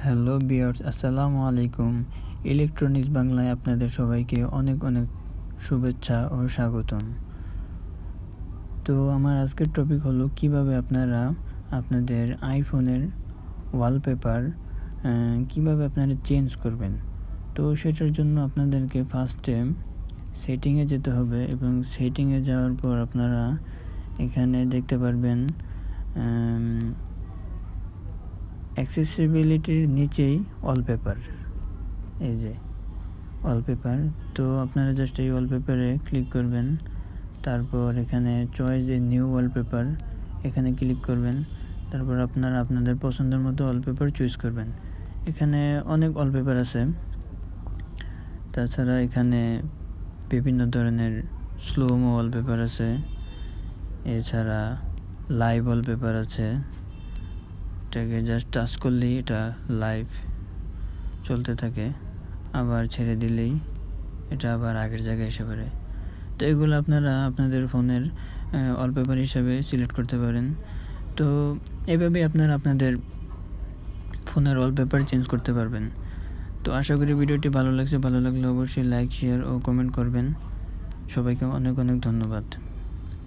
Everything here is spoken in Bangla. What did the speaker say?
হ্যালো ভিউয়ার্স, আসসালামু আলাইকুম। ইলেকট্রনিক্স বাংলায় আপনাদের সবাইকে অনেক অনেক শুভেচ্ছা ও স্বাগতম। তো আমার আজকের টপিক হলো কিভাবে আপনারা আপনাদের আইফোনের ওয়ালপেপার কিভাবে আপনারা চেঞ্জ করবেন। তো সেটার জন্য আপনাদেরকে ফার্স্টে সেটিংয়ে যেতে হবে এবং সেটিংয়ে যাওয়ার পর আপনারা এখানে দেখতে পারবেন অ্যাক্সেসিবিলিটির নিচেই ওয়ালপেপার, এই যে ওয়ালপেপার। তো আপনারা জাস্ট এই ওয়ালপেপারে ক্লিক করবেন, তারপর এখানে চয়েস এ নিউ ওয়ালপেপার এখানে ক্লিক করবেন। তারপর আপনারা আপনাদের পছন্দের মতো ওয়ালপেপার চুজ করবেন। এখানে অনেক ওয়ালপেপার আছে, তাছাড়া এখানে বিভিন্ন ধরনের স্লোমো ওয়ালপেপার আছে, এছাড়া লাইভ ওয়ালপেপার আছে। এটাকে জাস্ট টাচ করলেই এটা লাইভ চলতে থাকে, আবার ছেড়ে দিলেই এটা আবার আগের জায়গায় এসে পড়ে। তো এগুলো আপনারা আপনাদের ফোনের ওয়ালপেপার হিসাবে সিলেক্ট করতে পারেন। তো এভাবে আপনারা আপনাদের ফোনের ওয়ালপেপার চেঞ্জ করতে পারবেন। তো আশা করি ভিডিওটি ভালো লাগছে। ভালো লাগলে অবশ্যই লাইক, শেয়ার ও কমেন্ট করবেন। সবাইকে অনেক অনেক ধন্যবাদ।